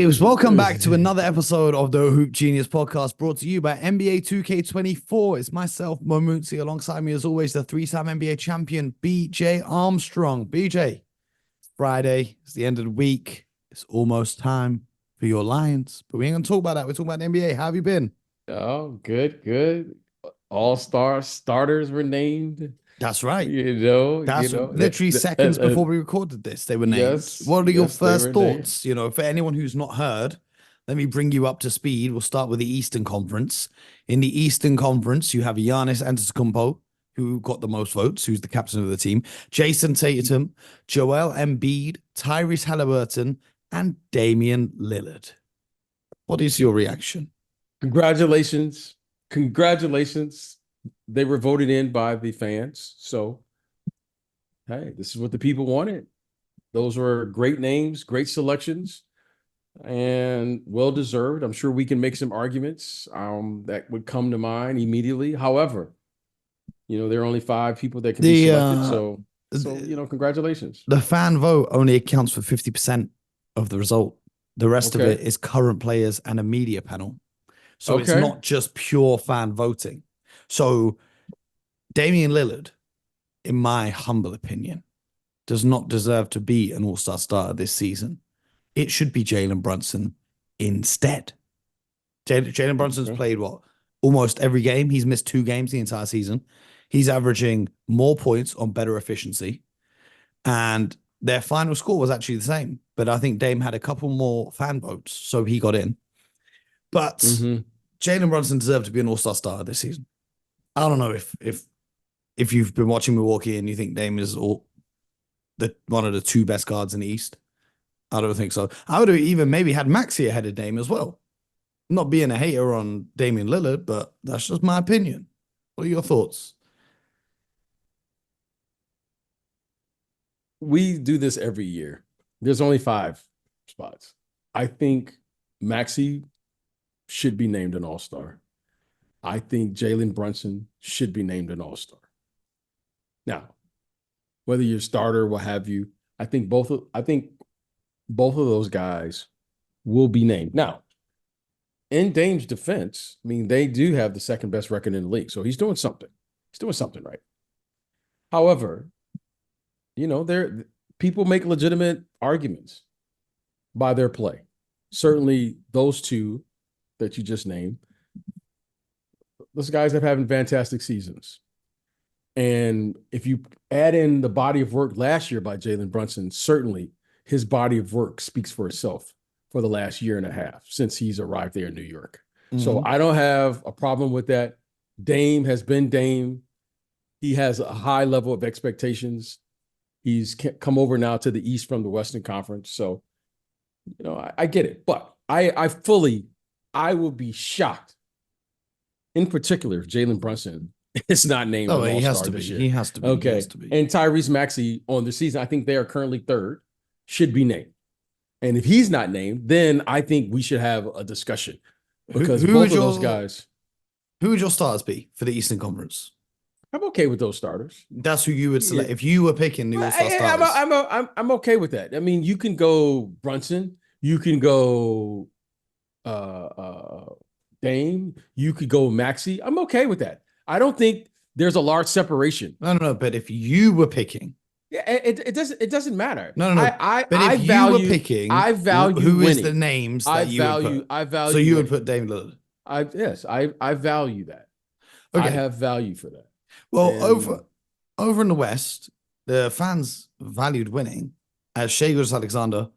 James, welcome back to another episode of the Hoop Genius podcast brought to you by NBA 2K24. It's myself, Mo Moonsie, alongside me as always, the three-time NBA champion, BJ Armstrong. BJ, it's Friday, it's the end of the week. It's almost time for your Lions, but we ain't gonna talk about that. We're talking about the NBA. How have you been? Oh, good, good. All-star starters were named. That's right. You know, That's literally seconds before we recorded this. They were named. yes, What are your yes, they first were named. thoughts? For anyone who's not heard, let me bring you up to speed. We'll start with the Eastern Conference. In the Eastern Conference, you have Giannis Antetokounmpo, who got the most votes, who's the captain of the team, Jason Tatum, Joel Embiid, Tyrese Halliburton, and Damian Lillard. What is your reaction? Congratulations. Congratulations. They were voted in by the fans. So, hey, this is what the people wanted. Those were great names, great selections, and well-deserved. I'm sure we can make some arguments that would come to mind immediately. However, there are only 5 people that can be selected. So, congratulations. The fan vote only accounts for 50% of the result. The rest of it is current players and a media panel. So it's not just pure fan voting. So Damian Lillard, in my humble opinion, does not deserve to be an all-star starter this season. It should be Jalen Brunson instead. Jalen Brunson's played almost every game. He's missed 2 games the entire season. He's averaging more points on better efficiency. And their final score was actually the same. But I think Dame had a couple more fan votes, so he got in. But Jalen Brunson deserved to be an all-star starter this season. I don't know if you've been watching Milwaukee and you think Dame is one of the 2 best guards in the East. I don't think so. I would have even maybe had Maxey ahead of Dame as well. Not being a hater on Damian Lillard, but that's just my opinion. What are your thoughts? We do this every year. There's only 5 spots. I think Maxey should be named an all-star. I think Jalen Brunson should be named an all-star. Now, whether you're a starter, what have you, I think both of those guys will be named. Now, in Dame's defense, I mean, they do have the second best record in the league, so he's doing something. He's doing something right. However, people make legitimate arguments by their play. Certainly, those 2 that you just named, those guys have having fantastic seasons. And if you add in the body of work last year by Jalen Brunson, certainly his body of work speaks for itself for the last year and a half since he's arrived there in New York. So I don't have a problem with that. Dame has been Dame. He has a high level of expectations. He's come over now to the East from the Western Conference. So, I get it. But I will be shocked, in particular, if Jalen Brunson is not named an all-star this year. He has to be. Okay. He has to be. And Tyrese Maxey on the season, I think they are currently 3rd, should be named. And if he's not named, then I think we should have a discussion because both of those guys. Who would your starters be for the Eastern Conference? I'm okay with those starters. That's who you would select if you were picking the all-star starters. I'm okay with that. I mean, you can go Brunson, you can go Dame, you could go Maxey. I'm okay with that. I don't think there's a large separation. No. But if you were picking, it doesn't matter. No. But if you were picking, I value who winning. Is the names that you would put. I value. So you would put Dame Lillard. I value that. Okay. I have value for that. Well, over in the West, the fans valued winning as Shai Gilgeous-Alexander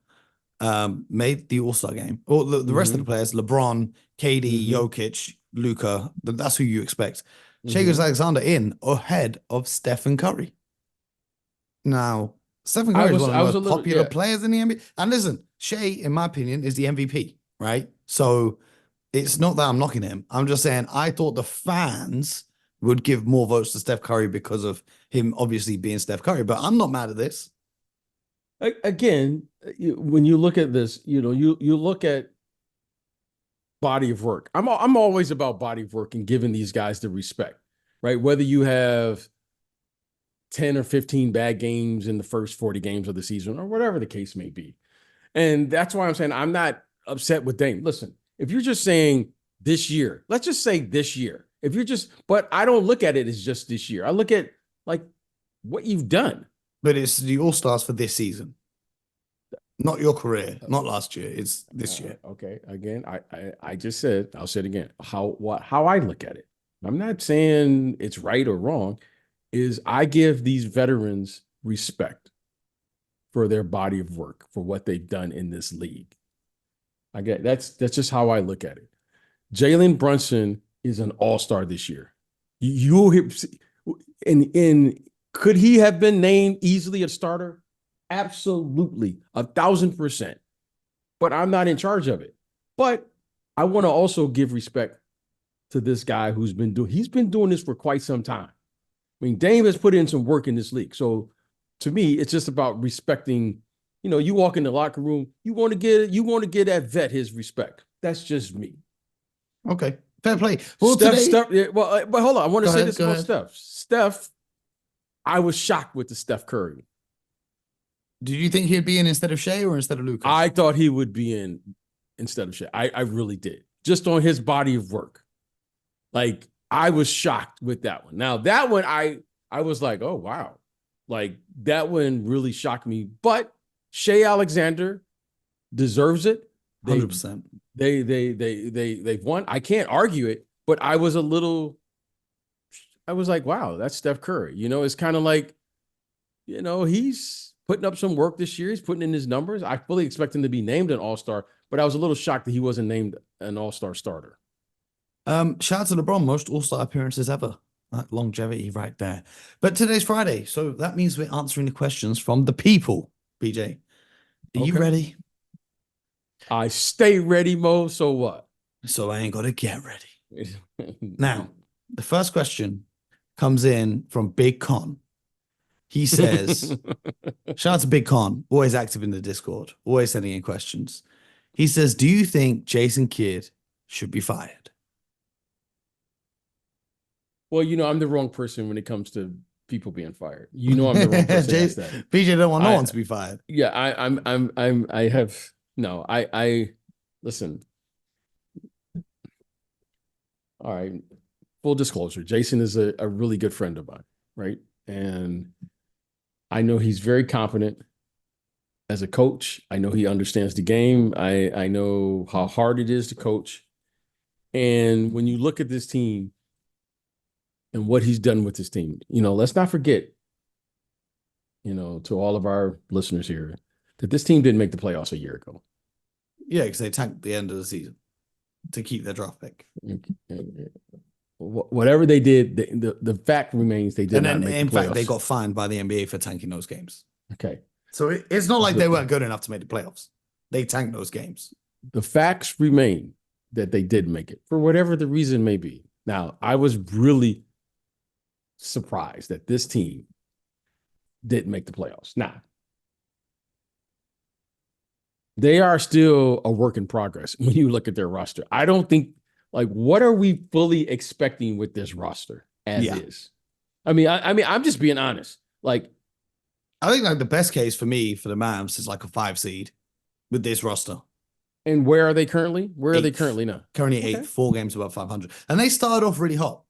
made the All-Star game. Or the rest of the players, LeBron, KD, Jokic, Luka, that's who you expect. Shai Gilgeous-Alexander in ahead of Stephen Curry. Now, Stephen Curry is one of the most popular players in the NBA. And listen, Shai, in my opinion, is the MVP, right? So it's not that I'm knocking him. I'm just saying I thought the fans would give more votes to Steph Curry because of him obviously being Steph Curry. But I'm not mad at this. Again, when you look at this, you look at body of work. I'm always about body of work and giving these guys the respect, right? Whether you have 10 or 15 bad games in the first 40 games of the season or whatever the case may be. And that's why I'm saying I'm not upset with Dame. Listen, if you're just saying this year, let's just say this year. If you're just, but I don't look at it as just this year. I look at like what you've done. But it's the All-Stars for this season, not your career, not last year. It's this year. Okay. Again, I just said, I'll say it again. How I look at it. I'm not saying it's right or wrong. Is I give these veterans respect for their body of work, for what they've done in this league. I get that's just how I look at it. Jalen Brunson is an all-star this year. And could he have been named easily a starter? Absolutely, 1,000%. But I'm not in charge of it. But I want to also give respect to this guy he's been doing this for quite some time. I mean, Dame has put in some work in this league. So to me, it's just about respecting. You walk in the locker room, you want to get that vet his respect. That's just me. Okay, fair play. Well, Steph, but hold on. I want to say this about Steph. Steph, I was shocked with the Steph Curry. Did you think he'd be in instead of Shea or instead of Luka? I thought he would be in instead of Shea. I really did. Just on his body of work. Like, I was shocked with that one. Now, that one, I was like, oh, wow. Like, that one really shocked me. But Shea Alexander deserves it. 100%. They've won. I can't argue it, but I was like, wow, that's Steph Curry. It's kind of like, he's putting up some work this year. He's putting in his numbers. I fully expect him to be named an all-star, but I was a little shocked that he wasn't named an all-star starter. Shout out to LeBron, most all-star appearances ever. That longevity right there. But today's Friday, so that means we're answering the questions from the people. BJ, are you ready? I stay ready, Mo. So what? So I ain't got to get ready. Now, the first question comes in from Big Con. He says, shout out to Big Con, always active in the Discord, always sending in questions. He says, do you think Jason Kidd should be fired? Well, I'm the wrong person when it comes to people being fired. I'm the wrong person to ask that. BJ don't want no one to be fired. Yeah, I listen. All right. Full disclosure, Jason is a really good friend of mine, right? And I know he's very competent as a coach. I know he understands the game. I know how hard it is to coach. And when you look at this team and what he's done with this team, let's not forget, to all of our listeners here, that this team didn't make the playoffs a year ago. Yeah, because they tanked the end of the season to keep their draft pick. Whatever they did, the fact remains they did not make the playoffs. In fact, they got fined by the NBA for tanking those games. Okay. So it's not like they weren't good enough to make the playoffs. They tanked those games. The facts remain that they did make it for whatever the reason may be. Now, I was really surprised that this team didn't make the playoffs. Now, they are still a work in progress when you look at their roster. I don't think, what are we fully expecting with this roster as is? I mean, I'm just being honest. I think the best case for me for the Mavs is a 5 seed with this roster. And where are they currently? Where are they currently now? Currently 8th, 4 games above 500. And they started off really hot.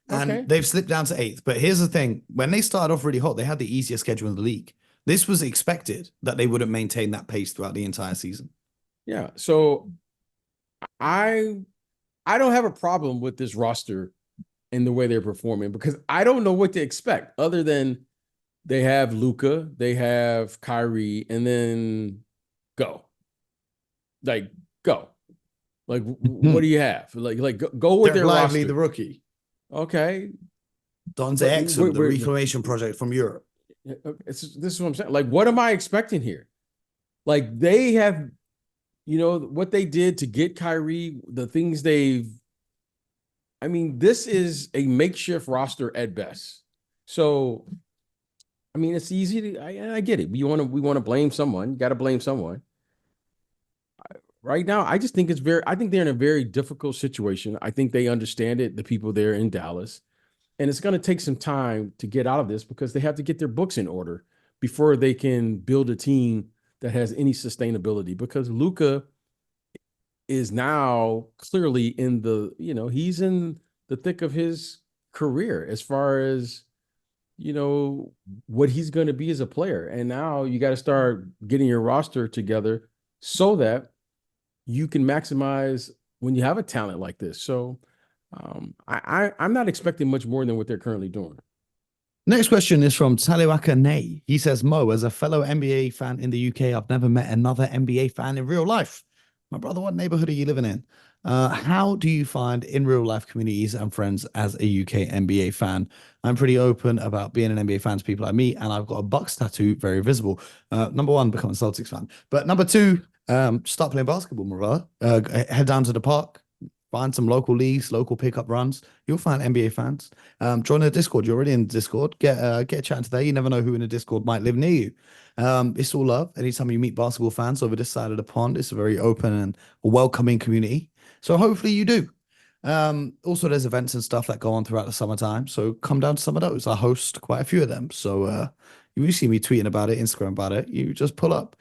And they've slipped down to 8th. But here's the thing. When they started off really hot, they had the easiest schedule in the league. This was expected that they wouldn't maintain that pace throughout the entire season. Yeah. So I don't have a problem with this roster and the way they're performing because I don't know what to expect other than they have Luka, they have Kyrie, and then go. Go. What do you have? Go with their Lively, roster. the rookie. Okay. Dante Exum, the reclamation project from Europe. This is what I'm saying. What am I expecting here? They have, what they did to get Kyrie, the things this is a makeshift roster at best. So, it's easy to, I get it. We want to blame someone. You got to blame someone. Right now, I just think I think they're in a very difficult situation. I think they understand it, the people there in Dallas. And it's going to take some time to get out of this because they have to get their books in order before they can build a team that has any sustainability. Because Luka is now clearly in the, he's in the thick of his career as far as, what he's going to be as a player. And now you got to start getting your roster together so that you can maximize when you have a talent like this. So I'm not expecting much more than what they're currently doing. Next question is from Taliwaka Nay. He says, Mo, as a fellow NBA fan in the UK, I've never met another NBA fan in real life. My brother, what neighborhood are you living in? How do you find in real life communities and friends as a UK NBA fan? I'm pretty open about being an NBA fan to people I meet, and I've got a Bucks tattoo, very visible. Number one, become a Celtics fan. But number two, start playing basketball, my brother. Head down to the park. Find some local leagues, local pickup runs. You'll find NBA fans. Join the Discord. You're already in the Discord. Get chatting today. You never know who in the Discord might live near you. It's all love. Anytime you meet basketball fans over this side of the pond, it's a very open and welcoming community. So hopefully you do. Also, there's events and stuff that go on throughout the summertime. So come down to some of those. I host quite a few of them. So you see me tweeting about it, Instagram about it. You just pull up.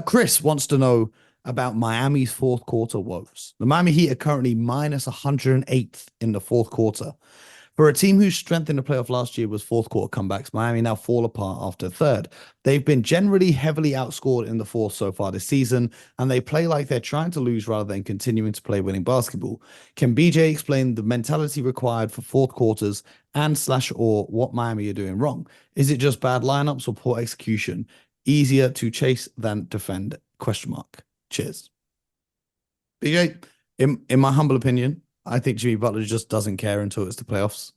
Chris wants to know about Miami's fourth quarter woes. The Miami Heat are currently minus 108th in the fourth quarter. For a team whose strength in the playoff last year was fourth quarter comebacks, Miami now fall apart after third. They've been generally heavily outscored in the fourth so far this season, and they play like they're trying to lose rather than continuing to play winning basketball. Can BJ explain the mentality required for fourth quarters and / what Miami are doing wrong? Is it just bad lineups or poor execution? Easier to chase than defend? ? Cheers. BJ, in my humble opinion, I think Jimmy Butler just doesn't care until it's the playoffs.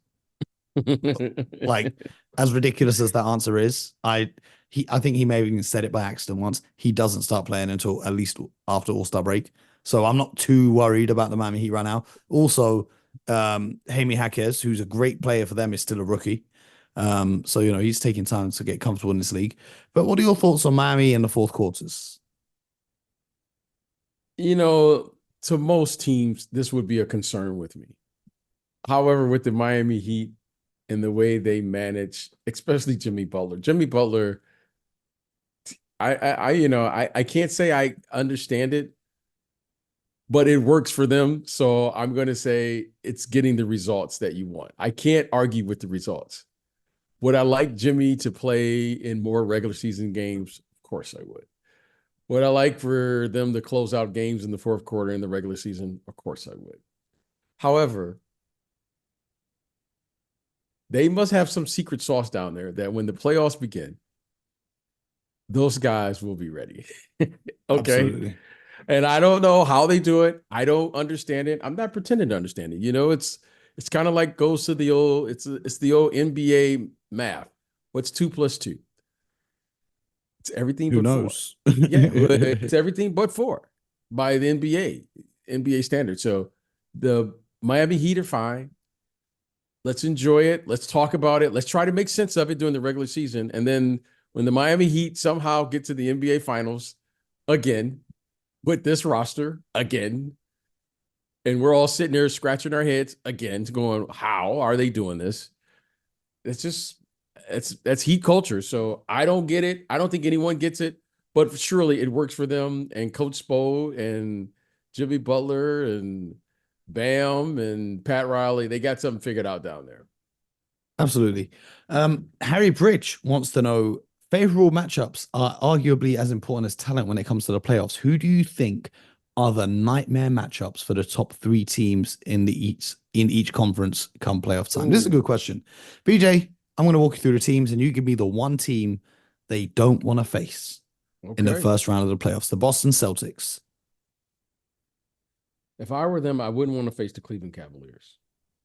Like, as ridiculous as that answer is, I think he may have even said it by accident once. He doesn't start playing until at least after All-Star break. So I'm not too worried about the Miami Heat right now. Also, Jaime Jaquez, who's a great player for them, is still a rookie. So, he's taking time to get comfortable in this league. But what are your thoughts on Miami in the fourth quarters? To most teams, this would be a concern with me. However, with the Miami Heat and the way they manage, especially Jimmy Butler, I can't say I understand it, but it works for them. So I'm going to say it's getting the results that you want. I can't argue with the results. Would I like Jimmy to play in more regular season games? Of course I would. Would I like for them to close out games in the fourth quarter in the regular season? Of course I would. However, they must have some secret sauce down there that when the playoffs begin, those guys will be ready. Okay. Absolutely. And I don't know how they do it. I don't understand it. I'm not pretending to understand it. It's kind of like goes to the old, it's the old NBA math. What's 2 + 2? It's everything Who but knows? 4. Yeah, it's everything but 4 by the NBA standard. So the Miami Heat are fine. Let's enjoy it. Let's talk about it. Let's try to make sense of it during the regular season. And then when the Miami Heat somehow get to the NBA Finals again with this roster again, and we're all sitting there scratching our heads again, going, how are they doing this? That's Heat culture. So I don't get it. I don't think anyone gets it, but surely it works for them. And Coach Spo and Jimmy Butler and Bam and Pat Riley, they got something figured out down there. Absolutely. Harry Bridge wants to know, favorable matchups are arguably as important as talent when it comes to the playoffs. Who do you think are the nightmare matchups for the top 3 teams in each conference come playoff time? Ooh. This is a good question. BJ, I'm going to walk you through the teams, and you give me the one team they don't want to face in the first round of the playoffs, the Boston Celtics. If I were them, I wouldn't want to face the Cleveland Cavaliers.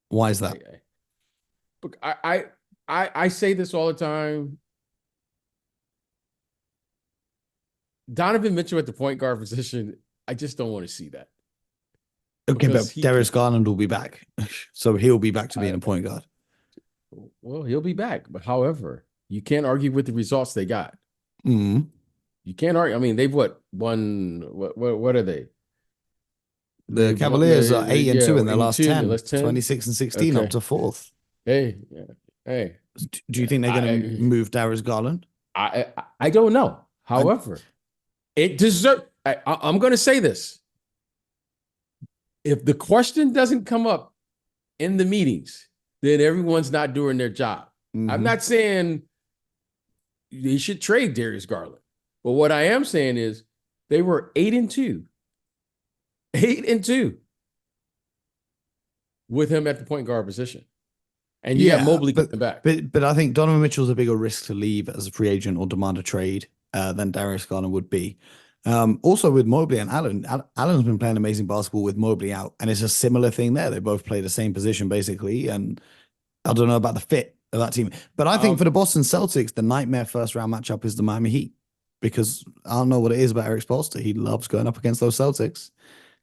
Why is that? Look, I say this all the time. Donovan Mitchell at the point guard position, I just don't want to see that. Okay, but Darius Garland will be back. So he'll be back to being a point guard. Well, he'll be back. But however, you can't argue with the results they got. Mm-hmm. You can't argue. I mean, they've won. What are they? The Cavaliers are 8-2 in their last 10, 26 and 16 up to 4th. Hey. Do you think they're going to move Darius Garland? I don't know. However, it deserves. I'm going to say this. if the question doesn't come up in the meetings, then everyone's not doing their job. I'm not saying they should trade Darius Garland, but what I am saying is they were 8-2, 8-2 with him at the point guard position. And you got Mobley coming back. But I think Donovan Mitchell's a bigger risk to leave as a free agent or demand a trade than Darius Garland would be. Also with Mobley and Allen, Allen's been playing amazing basketball with Mobley out, and it's a similar thing there. They both play the same position basically, and I don't know about the fit of that team. But I think for the Boston Celtics, the nightmare first round matchup is the Miami Heat, because I don't know what it is about Eric Spoelstra. He loves going up against those Celtics,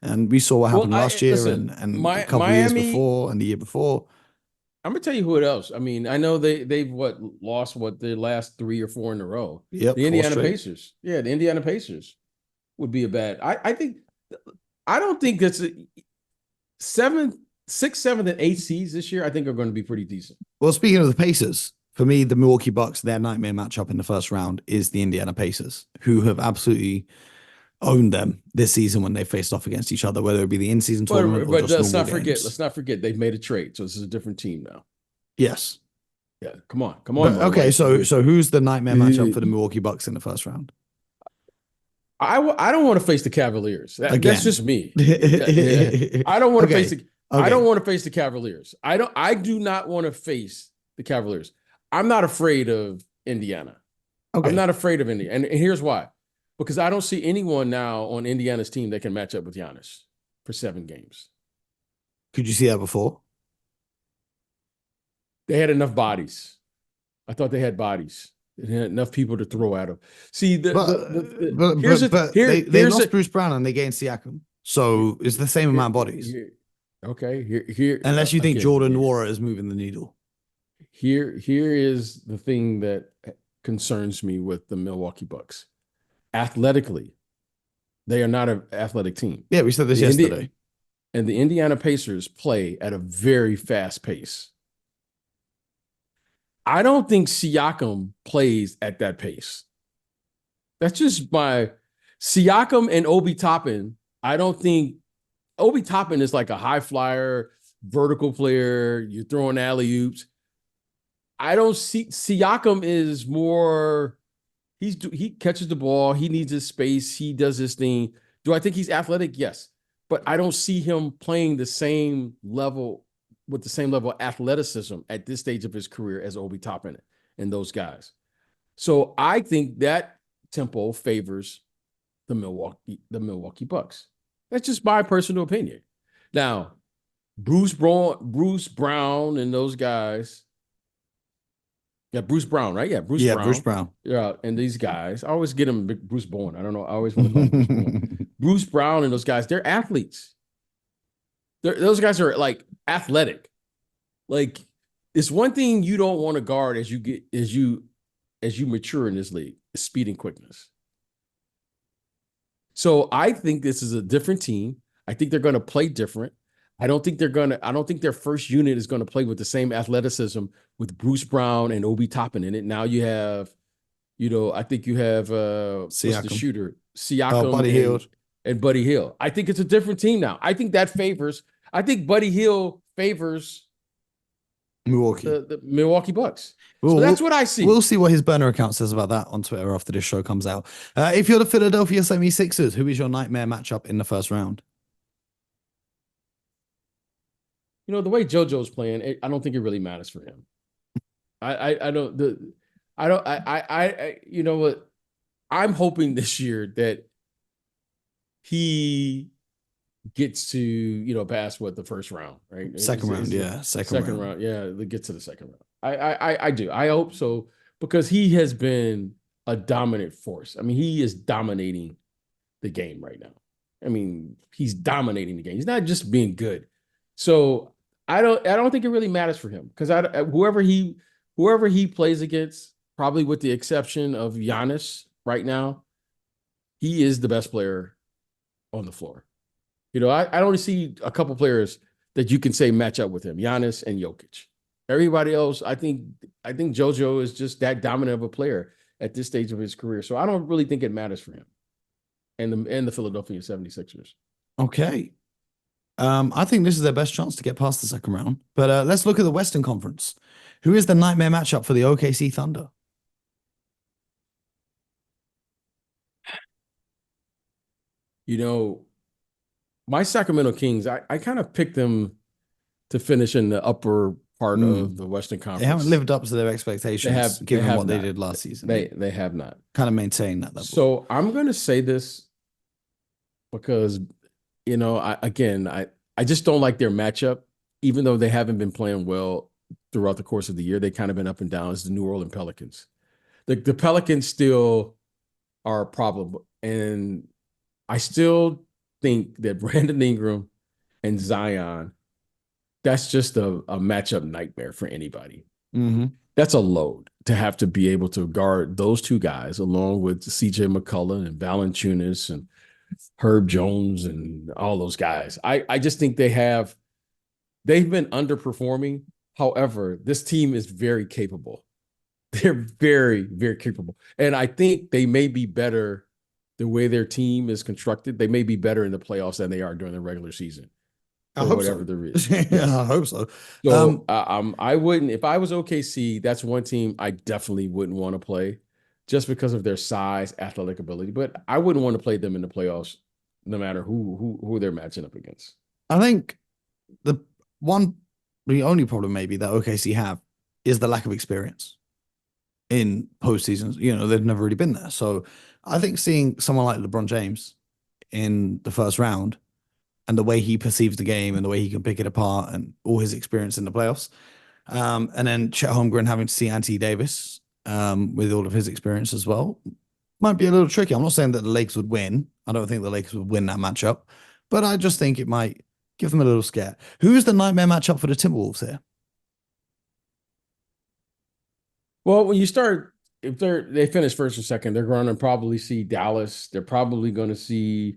and we saw what happened last year and a couple of years before and the year before. I'm gonna tell you who else. I mean, I know they've lost their last 3 or 4 in a row. Yep, the Indiana Pacers. Yeah, the Indiana Pacers would be a bad. I don't think that's 6th, 7th, and 8th seeds this year. I think are going to be pretty decent. Well, speaking of the Pacers, for me, the Milwaukee Bucks, their nightmare matchup in the first round is the Indiana Pacers, who have absolutely owned them this season when they faced off against each other, whether it be the in-season tournament or just let's not forget they've made a trade, so this is a different team now. Yes. Yeah, come on. Okay, so who's the nightmare matchup for the Milwaukee Bucks in the first round? I don't want to face the Cavaliers. That's just me. I don't want to face the. I don't want to face the Cavaliers. I do not want to face the Cavaliers. I'm not afraid of Indiana. I'm not afraid of Indiana, and here's why. Because I don't see anyone now on Indiana's team that can match up with Giannis for 7 games. Could you see that before? They had enough bodies. I thought they had bodies. They had enough people to throw at them. See, they lost Bruce Brown and they gained Siakam. So it's the same amount of bodies. Here. Unless you think Jordan Nwora is moving the needle. Here is the thing that concerns me with the Milwaukee Bucks. Athletically, they are not an athletic team. Yeah, we said this yesterday. And the Indiana Pacers play at a very fast pace. I don't think Siakam plays at that pace. That's just my Siakam and Obi Toppin. I don't think Obi Toppin is like a high flyer, vertical player. You're throwing alley-oops. I don't see Siakam is more. He catches the ball. He needs his space. He does his thing. Do I think he's athletic? Yes. But I don't see him playing the same level with the same level of athleticism at this stage of his career as Obi Toppin and those guys. So I think that tempo favors the Milwaukee Bucks. That's just my personal opinion. Now, Bruce Brown and those guys. Yeah, Bruce Brown, right? Yeah, Bruce Brown. Yeah, and these guys, I always get him Bruce Bowen. I don't know. I always want to call him Bruce Bowen. Bruce Brown and those guys, they're athletes. Those guys are like athletic. Like, it's one thing you don't want to guard as you mature in this league, is speed and quickness. So I think this is a different team. I think they're going to play different. I don't think their first unit is going to play with the same athleticism with Bruce Brown and Obi Toppin in it. Now you have, I think you have what's the shooter? Siakam and Buddy Hield. I think it's a different team now. I think Buddy Hield favors Milwaukee. The Milwaukee Bucks. So that's what I see. We'll see what his burner account says about that on Twitter after this show comes out. If you're the Philadelphia 76ers, who is your nightmare matchup in the first round? The way JoJo's playing, I don't think it really matters for him. You know what? I'm hoping this year that he gets to, pass the first round, right? Second round. Second round. Yeah, get to the second round. I do. I hope so, because he has been a dominant force. I mean, he is dominating the game right now. I mean, he's dominating the game. He's not just being good. So I don't think it really matters for him, because whoever he plays against, probably with the exception of Giannis right now, he is the best player on the floor. I only see a couple players that you can say match up with him, Giannis and Jokic. Everybody else, I think JoJo is just that dominant of a player at this stage of his career. So I don't really think it matters for him and the Philadelphia 76ers. Okay. I think this is their best chance to get past the second round. But let's look at the Western Conference. Who is the nightmare matchup for the OKC Thunder? You know, my Sacramento Kings, I kind of picked them to finish in the upper part of the Western They haven't Conference. lived up to their expectations, given what they did last season. They have not. Kind of maintained that level. So I'm going to say this because, I just don't like their matchup, even though they haven't been playing well throughout the course of the year. They kind of been up and down. It's the New Orleans Pelicans. The Pelicans still are a problem, and I still think that Brandon Ingram and Zion, that's just a matchup nightmare for anybody. Mm-hmm. That's a load to have to be able to guard those two guys along with CJ McCollum and Valanciunas and Herb Jones and all those guys. I just think they've been underperforming. However, this team is very capable. They're very, very capable. And I think they may be better the way their team is constructed. They may be better in the playoffs than they are during the regular season. I hope so. Yeah, I hope so. So I wouldn't, if I was OKC, that's one team I definitely wouldn't want to play just because of their size, athletic ability. But I wouldn't want to play them in the playoffs, no matter who they're matching up against. I think the only problem maybe that OKC have is the lack of experience in postseasons. They've never really been there. So I think seeing someone like LeBron James in the first round and the way he perceives the game and the way he can pick it apart and all his experience in the playoffs. And then Chet Holmgren having to see Anthony Davis with all of his experience as well might be a little tricky. I'm not saying that the Lakers would win. I don't think the Lakers would win that matchup, but I just think it might give them a little scare. Who is the nightmare matchup for the Timberwolves here? Well, when you start, if they finish first or second, they're going to probably see Dallas. They're probably going to see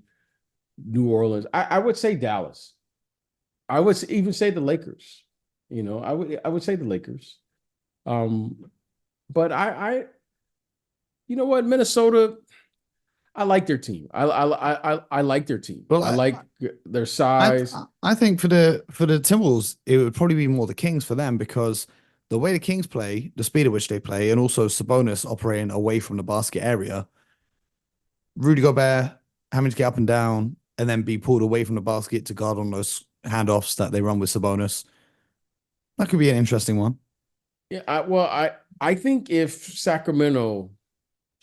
New Orleans. I would say Dallas. I would even say the Lakers. I would say the Lakers. But you know what, Minnesota, I like their team. I like their team. Well, I like their size. I think for the Timberwolves, it would probably be more the Kings for them because the way the Kings play, the speed at which they play, and also Sabonis operating away from the basket area, Rudy Gobert having to get up and down and then be pulled away from the basket to guard on those handoffs that they run with Sabonis. That could be an interesting one. Yeah, I think if Sacramento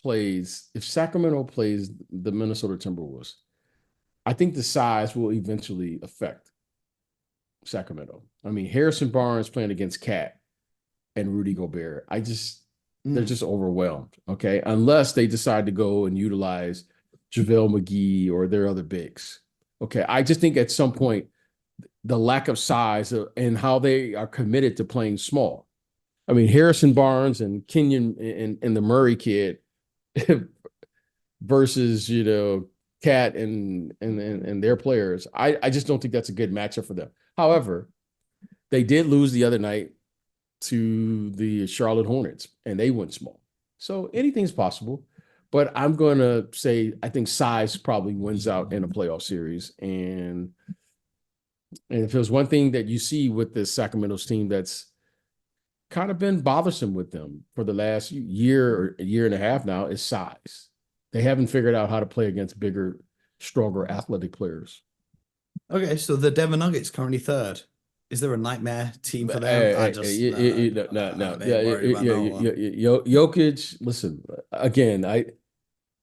plays the Minnesota Timberwolves, I think the size will eventually affect Sacramento. I mean, Harrison Barnes playing against Cat and Rudy Gobert, they're just overwhelmed, okay? Unless they decide to go and utilize JaVale McGee or their other bigs. Okay, I just think at some point, the lack of size and how they are committed to playing small. I mean, Harrison Barnes and Kenyon and the Murray kid versus, Cat and their players. I just don't think that's a good matchup for them. However, they did lose the other night to the Charlotte Hornets, and they went small. So anything's possible. But I'm going to say I think size probably wins out in a playoff series. And if there's one thing that you see with this Sacramento's team that's kind of been bothersome with them for the last year or a year and a half now is size. They haven't figured out how to play against bigger, stronger athletic players. Okay, so the Denver Nuggets currently third. Is there a nightmare team for them? Jokic, listen, again,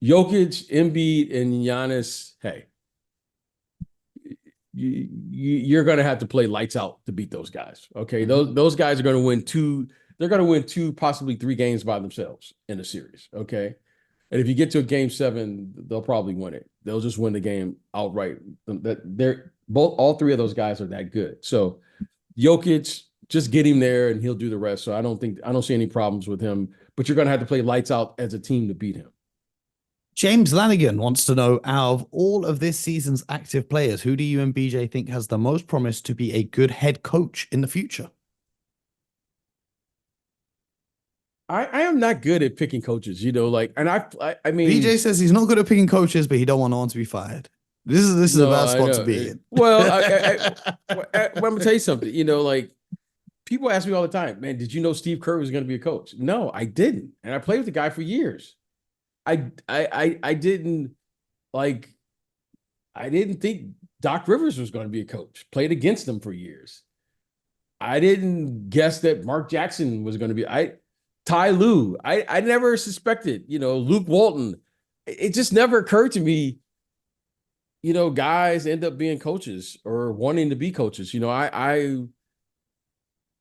Jokic, Embiid, and Giannis, hey, you're going to have to play lights out to beat those guys. Okay, those guys are going to win two. They're going to win 2, possibly 3 games by themselves in a series. Okay, and if you get to a game 7, they'll probably win it. They'll just win the game outright. All 3 of those guys are that good. So Jokic, just get him there and he'll do the rest. So I don't see any problems with him. But you're going to have to play lights out as a team to beat him. James Lanigan wants to know, out of all of this season's active players, who do you and BJ think has the most promise to be a good head coach in the future? I am not good at picking coaches, and I mean, BJ says he's not good at picking coaches, but he don't want no one to be fired. This is a No, bad I spot to know. be in. Well, I'm gonna tell you something. Like people ask me all the time, man, did you know Steve Kerr was going to be a coach? No, I didn't, and I played with the guy for years. I didn't like. I didn't think Doc Rivers was going to be a coach. Played against him for years. I didn't guess that Mark Jackson was going to be. Ty Lue. I never suspected. Luke Walton. It just never occurred to me. Guys end up being coaches or wanting to be coaches. I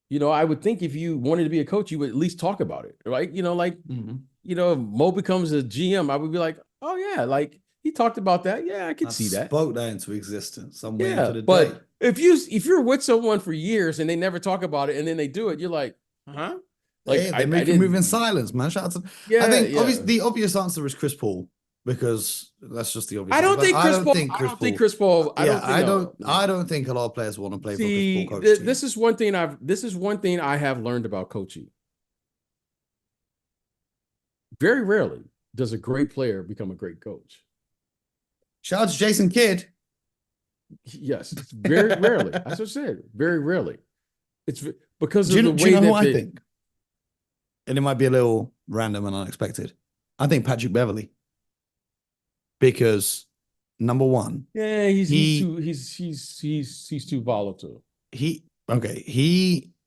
would think if you wanted to be a coach, you would at least talk about it, right? If Mo becomes a GM, I would be like, oh yeah, like he talked about that. Yeah, I could see that. Spoke that into existence. I'm waiting for the but day. if you're with someone for years and they never talk about it and then they do it, you're like, huh? Like they make you move in silence, man. Shout out to. I think the obvious answer is Chris Paul, because that's just the obvious. I don't think Chris Paul. I don't think a lot of players want to play for a Chris Paul coach. This is one thing I have learned about coaching. Very rarely does a great player become a great coach. Shout out to Jason Kidd. Yes, very rarely. That's what I said. Very rarely. It's because of the way do you know who that I think? And it might be a little random and unexpected. I think Patrick Beverley. Because number one, he's too volatile. He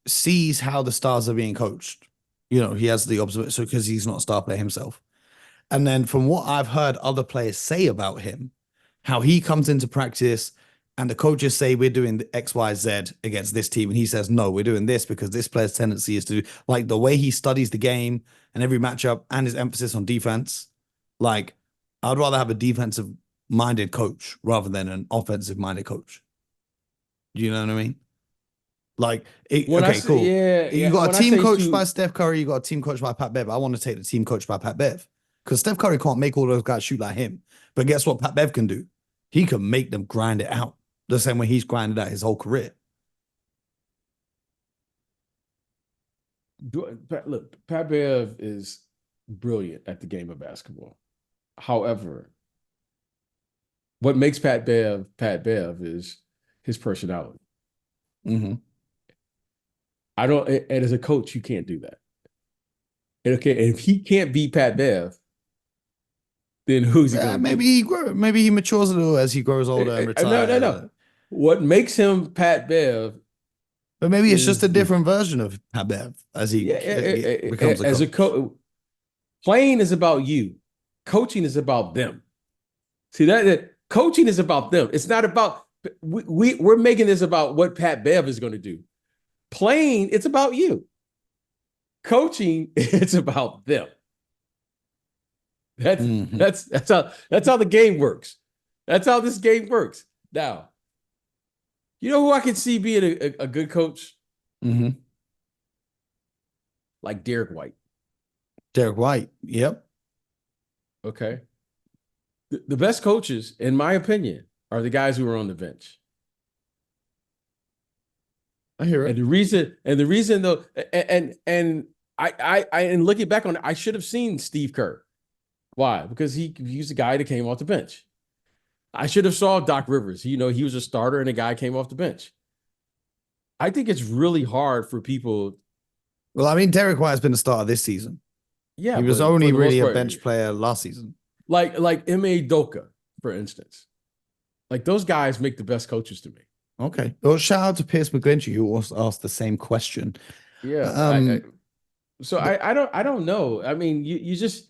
sees how the stars are being coached. He has the observation, so because he's not a star player himself. And then from what I've heard other players say about him, how he comes into practice and the coaches say we're doing X, Y, Z against this team, and he says no, we're doing this because this player's tendency is to do, like, the way he studies the game and every matchup and his emphasis on defense. Like, I'd rather have a defensive minded coach rather than an offensive minded coach. Do you know what I mean? Like, cool. Yeah, you got a team coached by Steph Curry, you got a team coached by Pat Bev. I want to take the team coached by Pat Bev, because Steph Curry can't make all those guys shoot like him. But guess what Pat Bev can do? He can make them grind it out the same way he's grinded out his whole career. Look, Pat Bev is brilliant at the game of basketball. However, what makes Pat Bev is his personality. Mm-hmm. And as a coach, you can't do that. And if he can't be Pat Bev, then who's he going to be? Maybe he matures a little as he grows older and retires. No. What makes him Pat Bev? But maybe it's just a different version of Pat Bev as he becomes a coach. Playing is about you. Coaching is about them. See, that coaching is about them. It's not about we're making this about what Pat Bev is going to do. Playing, it's about you. Coaching, it's about them. That's how the game works. That's how this game works. Now, you know who I can see being a good coach? Mm-hmm. Like Derek White. Derek White, yep. Okay. The best coaches, in my opinion, are the guys who are on the bench. I hear it. And the reason though, and I looking back on it, I should have seen Steve Kerr. Why? Because he's the guy that came off the bench. I should have saw Doc Rivers. He was a starter and a guy came off the bench. I think it's really hard for people. Well, I mean, Derek White's been a starter this season. Yeah, he was only really a bench player last season. Like Ime Udoka, for instance. Like, those guys make the best coaches to me. Okay. Well, shout out to Pierce McGlinchey, who also asked the same question. Yeah. I don't know. I mean, you just,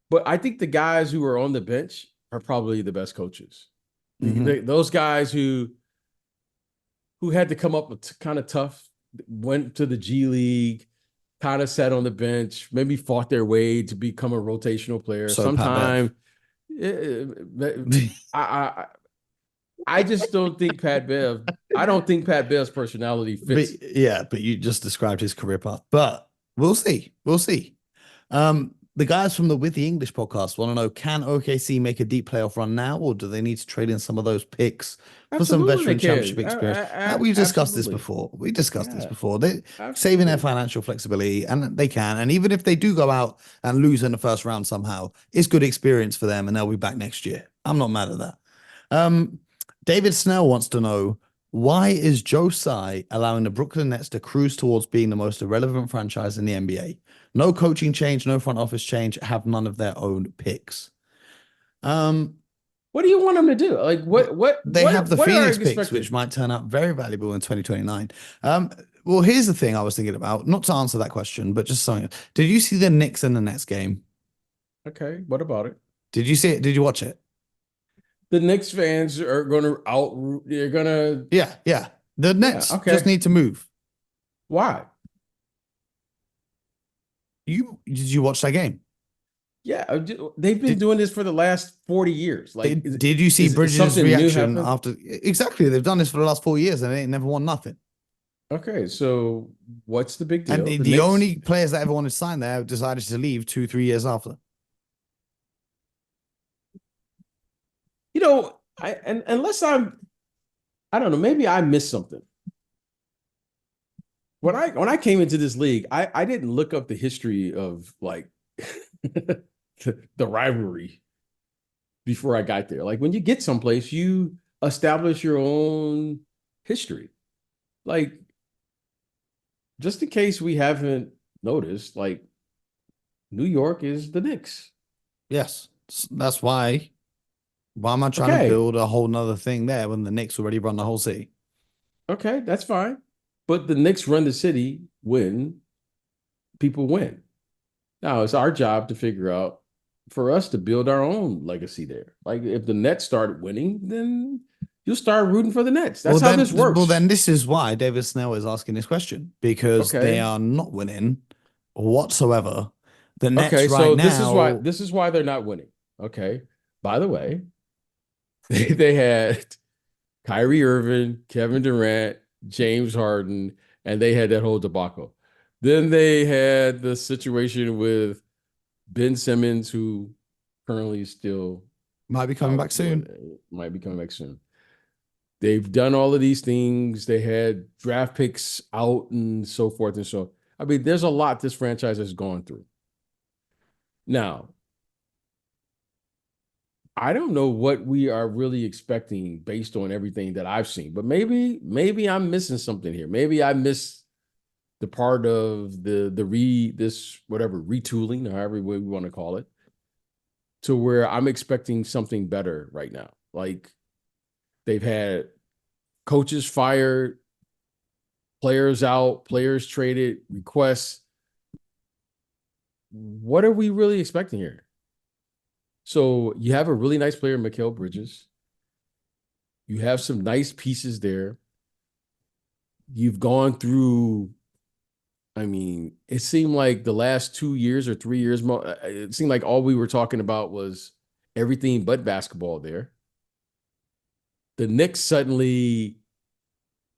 but I think the guys who are on the bench are probably the best coaches. Mm-hmm. Those guys who had to come up with kind of tough, went to the G League, kind of sat on the bench, maybe fought their way to become a rotational player. Sometime, I just don't think Pat Bev. I don't think Pat Bev's personality fits. But you just described his career path. But we'll see. The guys from the With the English podcast want to know: can OKC make a deep playoff run now, or do they need to trade in some of those picks for some veteran championship experience? We've discussed this before. They're saving their financial flexibility, and they can. And even if they do go out and lose in the first round somehow, it's good experience for them, and they'll be back next year. I'm not mad at that. David Snell wants to know, why is Joe Tsai allowing the Brooklyn Nets to cruise towards being the most irrelevant franchise in the NBA? No coaching change, no front office change, have none of their own picks. What do you want them to do? Like they have the what are Phoenix you picks, expecting? which might turn out very valuable in 2029. Well, here's the thing I was thinking about, not to answer that question, but just something. Did you see the Knicks and the Nets game? Okay, what about it? Did you see it? Did you watch it? The Knicks fans are going to out. They're going to. Yeah. The Nets just need to move. Why? Did you watch that game? Yeah, they've been doing this for the last 40 years. Like, did you see Bridges' reaction after? Exactly, they've done this for the last 4 years and they ain't never won nothing. Okay, so what's the big deal? And the Knicks, only players that ever wanted to sign there decided to leave 2-3 years after. You know, unless I don't know, maybe I missed something. When I came into this league, I didn't look up the history of like the rivalry before I got there. Like when you get someplace, you establish your own history. Like, just in case we haven't noticed, like New York is the Knicks. Yes, that's why. Why am I trying to build a whole nother thing there when the Knicks already run the whole city? Okay, that's fine. But the Knicks run the city when people win. Now it's our job to figure out for us to build our own legacy there. Like if the Nets start winning, then you'll start rooting for the Nets. That's how this works. Well, then this is why David Snell is asking this question, because they are not winning whatsoever. The Nets right now. This is why they're not winning. Okay. By the way, they had Kyrie Irving, Kevin Durant, James Harden, and they had that whole debacle. Then they had the situation with Ben Simmons, who currently still might be coming back soon. They've done all of these things. They had draft picks out and so forth and so. I mean, there's a lot this franchise has gone through. Now, I don't know what we are really expecting based on everything that I've seen, but maybe I'm missing something here. Maybe I missed the part of the retooling, however way we want to call it, to where I'm expecting something better right now. Like they've had coaches fired, players out, players traded, requests. What are we really expecting here? So you have a really nice player, Mikal Bridges. You have some nice pieces there. You've gone through, I mean, it seemed like the last 2 years or 3 years, it seemed like all we were talking about was everything but basketball there. The Knicks suddenly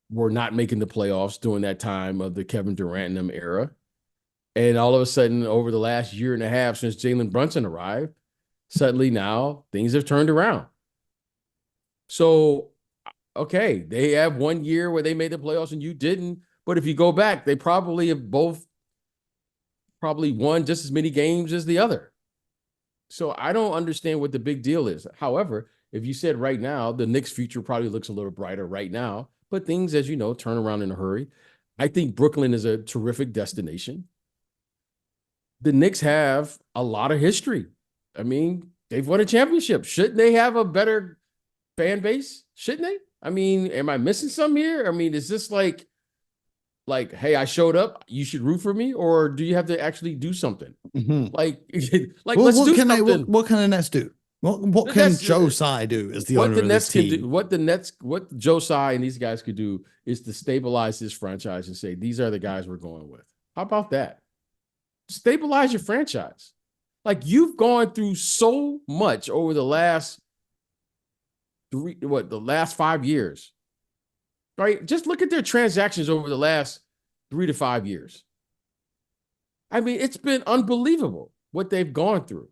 were not making the playoffs during that time of the Kevin Durant and them era. And all of a sudden, over the last year and a half since Jalen Brunson arrived, suddenly now things have turned around. So, okay, they have 1 year where they made the playoffs and you didn't. But if you go back, they probably have both won just as many games as the other. So I don't understand what the big deal is. However, if you said right now, the Knicks' future probably looks a little brighter right now, but things, as you know, turn around in a hurry. I think Brooklyn is a terrific destination. The Knicks have a lot of history. I mean, they've won a championship. Shouldn't they have a better fan base? Shouldn't they? I mean, am I missing some here? I mean, is this like, hey, I showed up, you should root for me? Or do you have to actually do something? Mm-hmm. Well, let's do something. What can the Nets do? What can Joe Tsai do as the owner of this team? What Joe Tsai and these guys could do is to stabilize this franchise and say, these are the guys we're going with. How about that? Stabilize your franchise. Like you've gone through so much over the last 5 years, right? Just look at their transactions over the last 3 to 5 years. I mean, it's been unbelievable what they've gone through.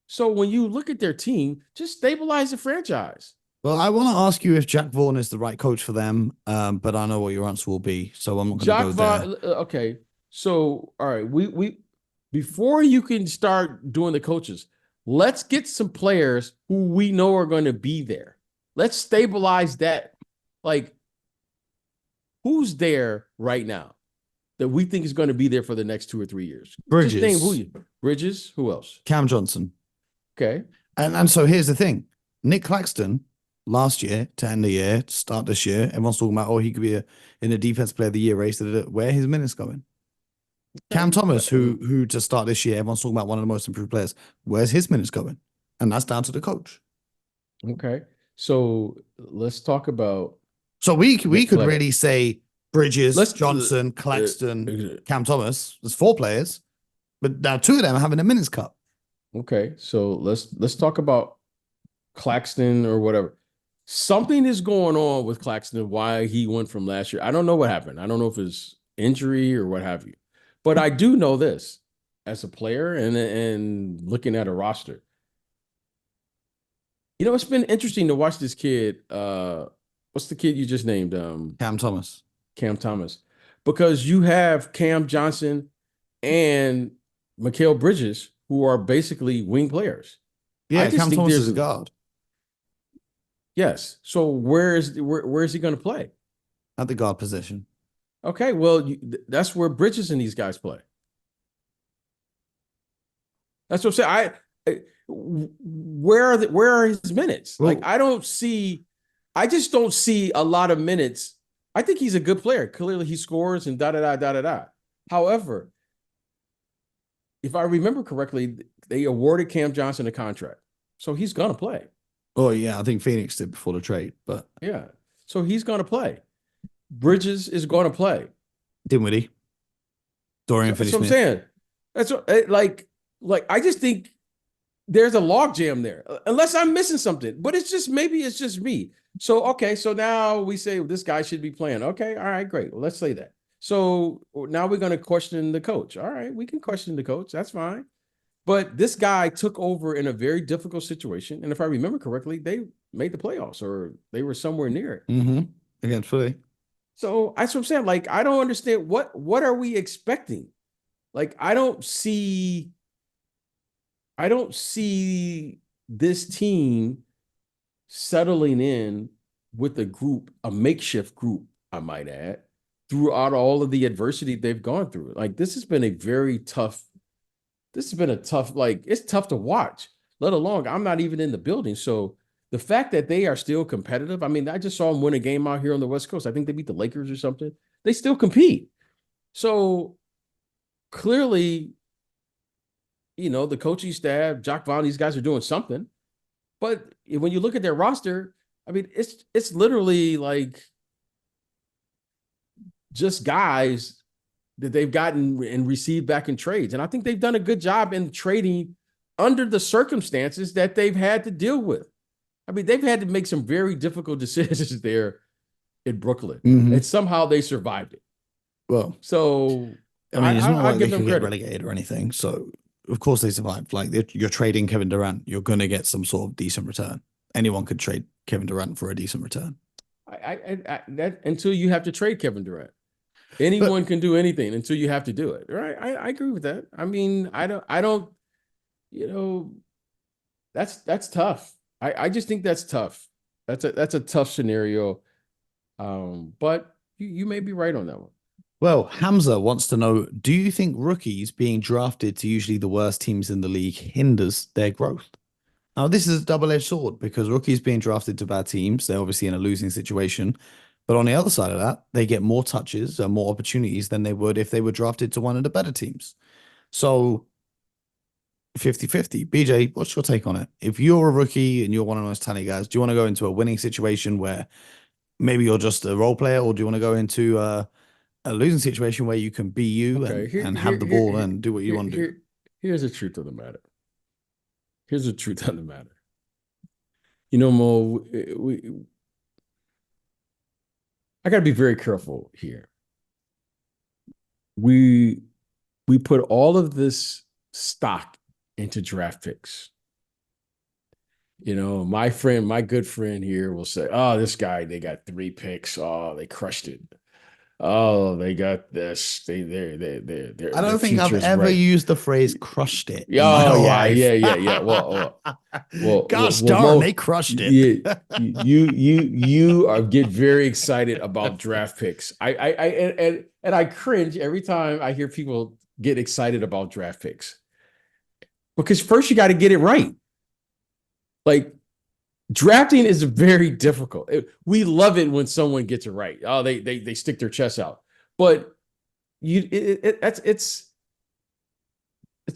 So when you look at their team, just stabilize the franchise. Well, I want to ask you if Jack Vaughn is the right coach for them, but I know what your answer will be, so I'm not going to go there. Okay, so all right, we before you can start doing the coaches, Let's get some players who we know are going to be there. Let's stabilize that. Like, who's there right now that we think is going to be there for the next 2 or 3 years? Just name who Bridges, you. Bridges. Who else? Cam Johnson. Okay. And so here's the thing. Nick Claxton last year to end the year, to start this year, everyone's talking about, oh, he could be in a defense player of the year race. Where his minutes going? Cam Thomas, who to start this year, everyone's talking about one of the most improved players. Where's his minutes going? And that's down to the coach. Okay. So let's talk about. So we could really say Bridges, Johnson, uh, Claxton, Cam Thomas. There's 4 players, but now 2 of them are having a minutes cut. Okay, so let's talk about Claxton or whatever. Something is going on with Claxton, why he went from last year. I don't know what happened. I don't know if it's injury or what have you. But I do know this as a player and looking at a roster. You know, it's been interesting to watch this kid. What's the kid you just named? Cam Thomas. Cam Thomas. Because you have Cam Johnson and Mikal Bridges, who are basically wing players. Yeah, Cam Thomas is a guard. Yes. So where is he going to play? At the guard position. Okay, well, that's where Bridges and these guys play. That's what I'm saying. Where are his minutes? Well, like, I just don't see a lot of minutes. I think he's a good player. Clearly he scores and da. However, if I remember correctly, they awarded Cam Johnson a contract. So he's going to play. Oh, yeah, I think Phoenix did before the trade, but yeah. So he's going to play. Bridges is going to play. Dinwiddie. Dorian Finney-Smith. That's what I'm saying. That's what, like I just think there's a logjam there, unless I'm missing something. But maybe it's just me. So okay, so now we say this guy should be playing. Okay, all right, great. Well, let's say that. So now we're going to question the coach. All right, we can question the coach. That's fine. But this guy took over in a very difficult situation, and if I remember correctly, they made the playoffs or they were somewhere near it. Mm-hmm. Against Philly. So that's what I'm saying. Like, I don't understand what are we expecting? Like, I don't see this team settling in with a group, a makeshift group, I might add, throughout all of the adversity they've gone through. Like, this has been a tough, like, it's tough to watch, let alone I'm not even in the building. So the fact that they are still competitive, I mean, I just saw them win a game out here on the West Coast. I think they beat the Lakers or something. They still compete. So clearly, you know, the coaching staff, Jock Vaughn, these guys are doing something. But when you look at their roster, I mean, it's literally like just guys that they've gotten and received back in trades. And I think they've done a good job in trading under the circumstances that they've had to deal with. I mean, they've had to make some very difficult decisions there in Brooklyn, and somehow they survived it. Well, so I mean, it's not like they could get relegated or anything. So of course they survived. Like, you're trading Kevin Durant, you're going to get some sort of decent return. Anyone could trade Kevin Durant for a decent return. That until you have to trade Kevin Durant. Anyone can do anything until you have to do it. Right? I agree with that. I mean, I don't. You know, that's tough. I just think that's tough. That's a tough scenario. But you may be right on that one. Well, Hamza wants to know, do you think rookies being drafted to usually the worst teams in the league hinders their growth? Now, this is a double-edged sword because rookies being drafted to bad teams, they're obviously in a losing situation. But on the other side of that, they get more touches and more opportunities than they would if they were drafted to one of the better teams. So 50-50. BJ, what's your take on it? If you're a rookie and you're one of those tiny guys, do you want to go into a winning situation where maybe you're just a role player, or do you want to go into a losing situation where you can be you and have the ball and do what you want to do? Here's the truth of the matter. Here's the truth of the matter. You know, Mo, I got to be very careful here. We put all of this stock into draft picks. You know, my good friend here will say, oh, this guy, they got 3 picks. Oh, they crushed it. Oh, they got this. They're I their don't think I've future's ever bright. used the phrase "crushed it" in my Oh whole yeah, life. yeah, yeah, yeah. Gosh Well, darn, they Mo, crushed it. yeah, you are get very excited about draft picks. And I cringe every time I hear people get excited about draft picks because first you got to get it right. Like drafting is very difficult. We love it when someone gets it right. Oh, they stick their chest out, but it's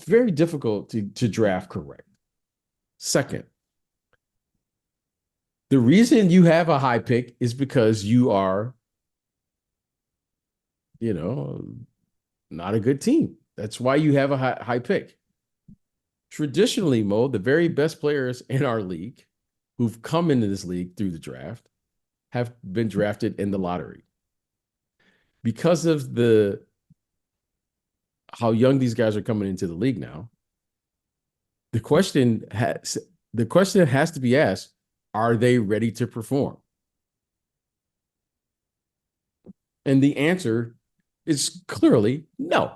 very difficult to draft correct. Second, the reason you have a high pick is because you are, you know, not a good team. That's why you have a high pick. Traditionally, Mo, the very best players in our league who've come into this league through the draft have been drafted in the lottery. Because of the how young these guys are coming into the league now, the question has to be asked, are they ready to perform? And the answer is clearly no.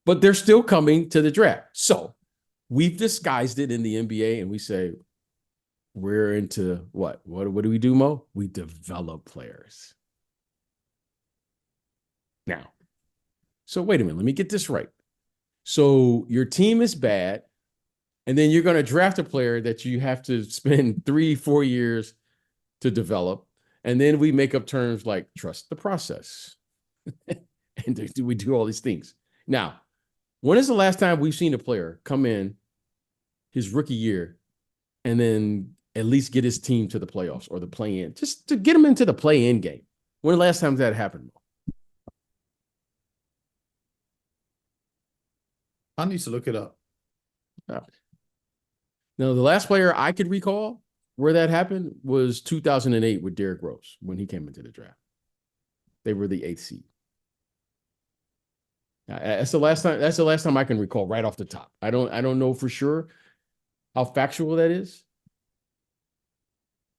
But they're still coming to the draft. So we've disguised it in the NBA and we say, we're into what? What do we do, Mo? We develop players. Now, so wait a minute, let me get this right. So your team is bad, and then you're going to draft a player that you have to spend 3-4 years to develop. And then we make up terms like trust the process. And we do all these things. Now, when is the last time we've seen a player come in his rookie year and then at least get his team to the playoffs or the play-in, just to get him into the play-in game? When the last time that happened? I need to look it up. Now, the last player I could recall where that happened was 2008 with Derrick Rose when he came into the draft. They were the 8th seed. That's the last time. That's the last time I can recall right off the top. I don't know for sure how factual that is.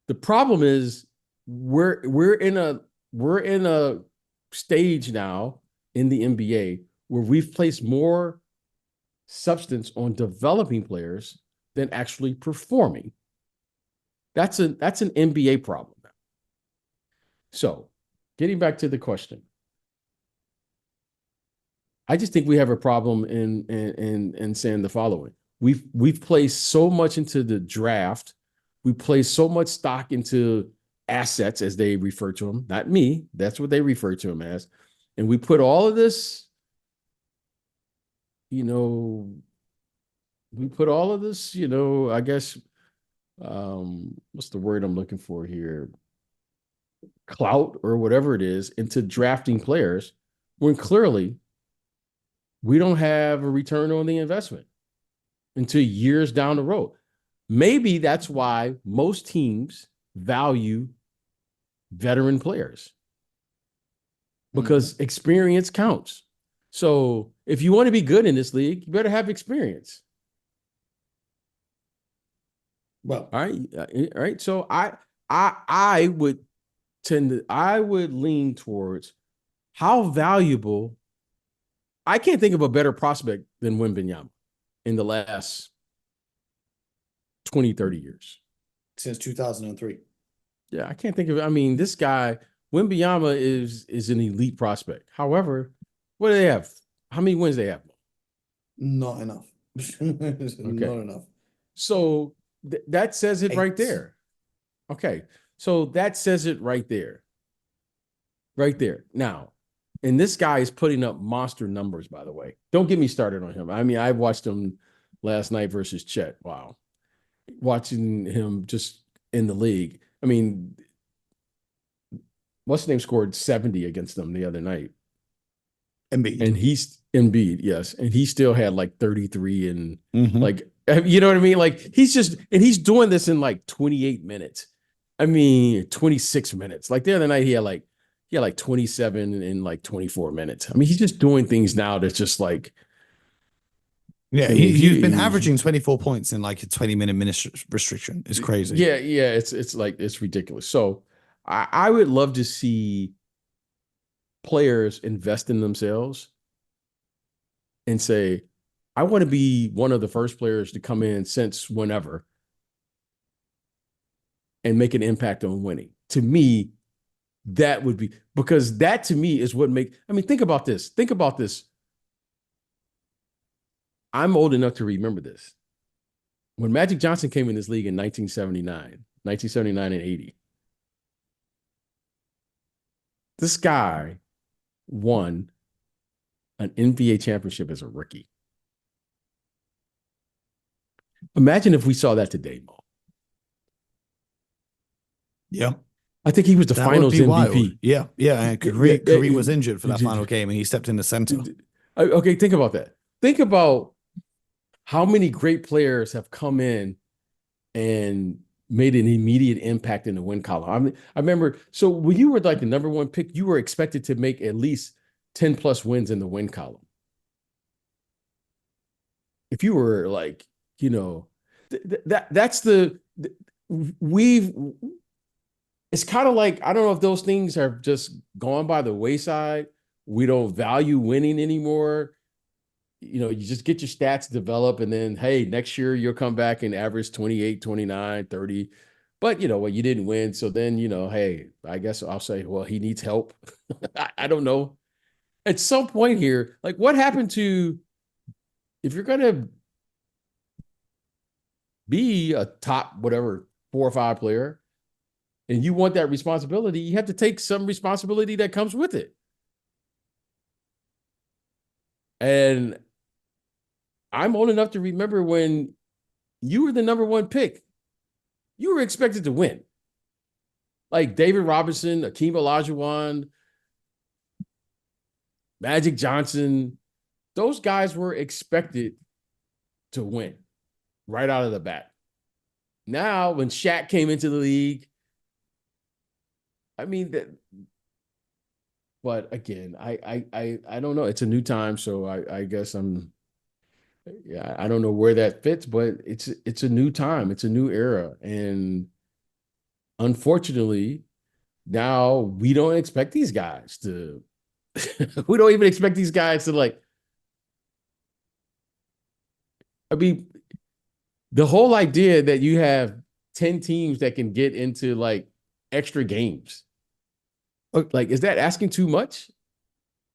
The problem is we're in a stage now in the NBA where we've placed more substance on developing players than actually performing. That's an NBA problem now. So, getting back to the question, I just think we have a problem in saying the following. We've placed so much into the draft. We place so much stock into assets, as they refer to them. Not me. That's what they refer to them as. And we put all of this, I guess, what's the word I'm looking for here? Clout or whatever it is into drafting players when clearly we don't have a return on the investment until years down the road. Maybe that's why most teams value veteran players because experience counts. So if you want to be good in this league, you better have experience. Well, all right. So I would lean towards how valuable. I can't think of a better prospect than Wembanyama in the last 20, 30 years. Since 2003. Yeah, I can't think of it. I mean, this guy, Wembanyama is an elite prospect. However, what do they have? How many wins they have? Not enough. Not enough. So that says it 8. right there. Okay. So that says it right there. Right there. Now, and this guy is putting up monster numbers, by the way. Don't get me started on him. I mean, I watched him last night versus Chet. Wow. Watching him just in the league. I mean, what's his name scored 70 against them the other night. Embiid. And he's Embiid, yes. And he still had like 33 and like, you know what I mean? Like he's doing this in like 28 minutes. I mean, 26 minutes. Like the other night he had like 27 in like 24 minutes. I mean, he's just doing things now that's just like. Yeah, he's been averaging 24 points in like a 20-minute restriction. It's crazy. Yeah, it's like it's ridiculous. So I would love to see players invest in themselves and say, I want to be one of the first players to come in since whenever and make an impact on winning. To me, that would be, because that to me is what think about this. Think about this. I'm old enough to remember this. When Magic Johnson came in this league in 1979 and 80, this guy won an NBA championship as a rookie. Imagine if we saw that today, Mo. Yeah. I think he was the finals MVP. Wild. Yeah. And Kareem was injured for that final game and he stepped in the center. Okay, think about that. Think about how many great players have come in and made an immediate impact in the win column. I remember, so when you were like the number one pick, you were expected to make at least 10 plus wins in the win column. If you were like, that's it's kind of like, I don't know if those things have just gone by the wayside. We don't value winning anymore. You just get your stats developed and then, hey, next year you'll come back and average 28, 29, 30. But, you didn't win. So then, hey, I guess I'll say, well, he needs help. I don't know. At some point here, like what happened to, if you're going to be a top, whatever, 4 or 5 player, and you want that responsibility, you have to take some responsibility that comes with it. And I'm old enough to remember when you were the number one pick, you were expected to win. Like David Robinson, Akeem Olajuwon, Magic Johnson, those guys were expected to win right out of the bat. Now, when Shaq came into the league, but again, I don't know. It's a new time, so I guess I don't know where that fits, but it's a new time. It's a new era. And unfortunately, now we don't expect these guys to, we don't even expect these guys to the whole idea that you have 10 teams that can get into extra games. Is that asking too much?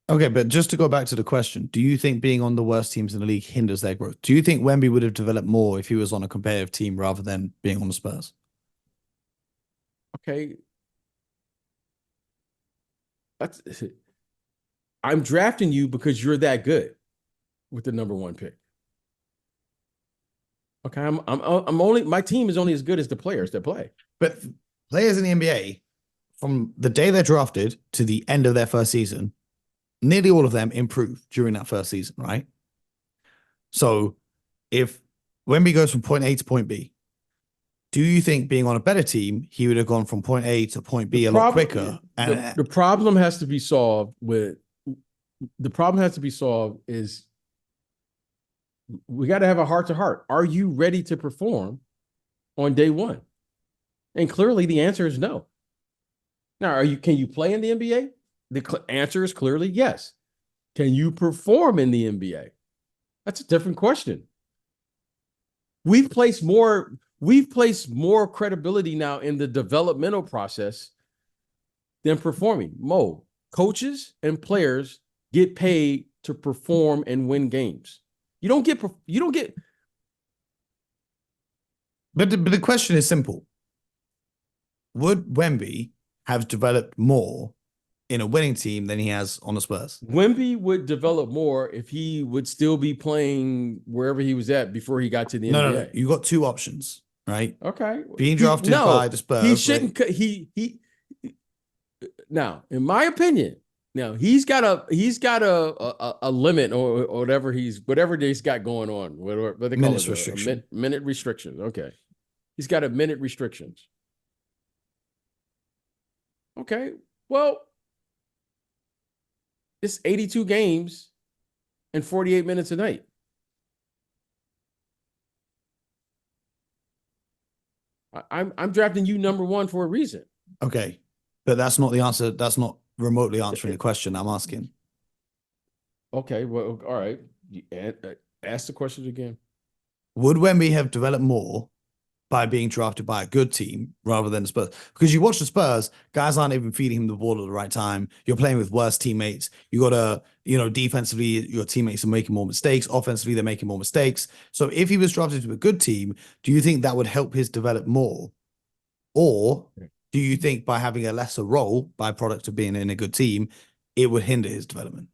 Okay, but just to go back to the question, do you think being on the worst teams in the league hinders their growth? Do you think Wemby would have developed more if he was on a competitive team rather than being on the Spurs? Okay. I'm drafting you because you're that good with the number one pick. Okay, I'm only, my team is only as good as the players that play. But players in the NBA, from the day they're drafted to the end of their first season, nearly all of them improve during that first season, right? So if Wemby goes from point A to point B, do you think being on a better team, he would have gone from point A to point B a lot quicker? The problem has to be solved is we got to have a heart-to-heart. Are you ready to perform on day one? And clearly the answer is no. Now, can you play in the NBA? The answer is clearly yes. Can you perform in the NBA? That's a different question. We've placed more credibility now in the developmental process than performing. Mo, coaches and players get paid to perform and win games. You don't get. But the question is simple. Would Wemby have developed more in a winning team than he has on the Spurs? Wemby would develop more if he would still be playing wherever he was at before he got to the NBA. No. You got two options, right? Okay. Being drafted by the Spurs. He shouldn't. Now, in my opinion, he's got a limit or whatever he's got going on. What they call minutes restriction. Minute restrictions. Okay. He's got a minute restrictions. Okay. Well, it's 82 games and 48 minutes a night. I'm drafting you number one for a reason. Okay. But that's not the answer. That's not remotely answering the question I'm asking. Okay, well, all right. Ask the question again. Would Wemby have developed more by being drafted by a good team rather than the Spurs? Because you watch the Spurs, guys aren't even feeding him the ball at the right time. You're playing with worse teammates. You got to, defensively, your teammates are making more mistakes. Offensively, they're making more mistakes. So if he was drafted to a good team, do you think that would help his develop more? Or do you think by having a lesser role, byproduct of being in a good team, it would hinder his development?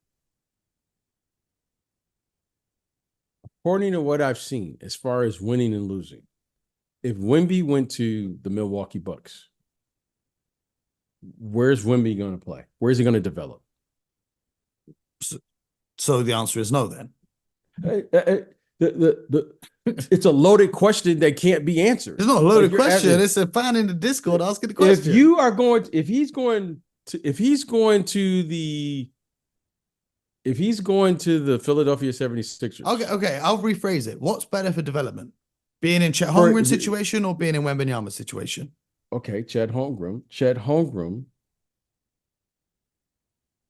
According to what I've seen, as far as winning and losing, if Wemby went to the Milwaukee Bucks, where's Wemby going to play? Where's he going to develop? So the answer is no then. It's a loaded question that can't be answered. It's not a loaded question. It's a fan in the Discord asking the question. If he's going to the Philadelphia 76ers. Okay. I'll rephrase it. What's better for development? Being in Chet Holmgren's situation or being in Wembanyama's situation? Okay, Chet Holmgren.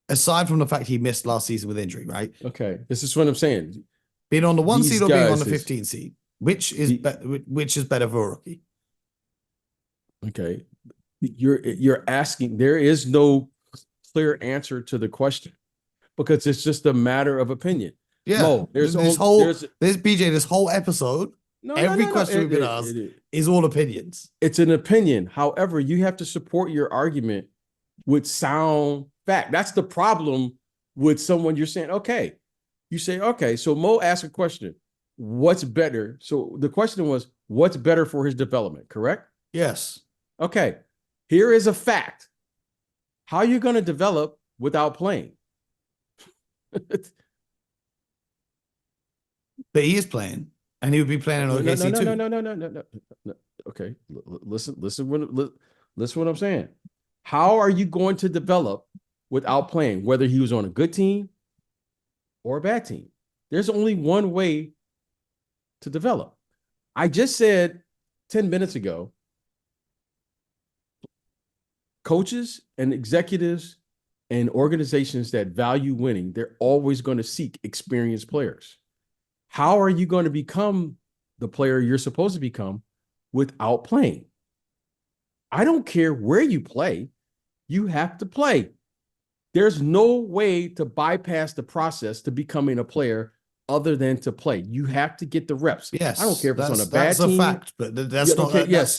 Aside from the fact he missed last season with injury, right? Okay, this is what I'm saying. Being on the 1 seed or being on the 15 seed? Which is better for a rookie? Okay. You're asking, there is no clear answer to the question because it's just a matter of opinion. Yeah. No, this whole episode, every question we've been asked is all opinions. It's an opinion. However, you have to support your argument with sound fact. That's the problem with someone you're saying, okay. You say, okay, so Mo asked a question. What's better? So the question was, what's better for his development, correct? Yes. Okay. Here is a fact. How are you going to develop without playing? But he is playing, and he would be playing in OKC too. No. Okay, listen what I'm saying. How are you going to develop without playing, whether he was on a good team or a bad team? There's only one way to develop. I just said 10 minutes ago, coaches and executives and organizations that value winning, they're always going to seek experienced players. How are you going to become the player you're supposed to become without playing? I don't care where you play. You have to play. There's no way to bypass the process to becoming a player other than to play. You have to get the reps. Yes, I don't care if it's on a bad team. That's a fact, but that's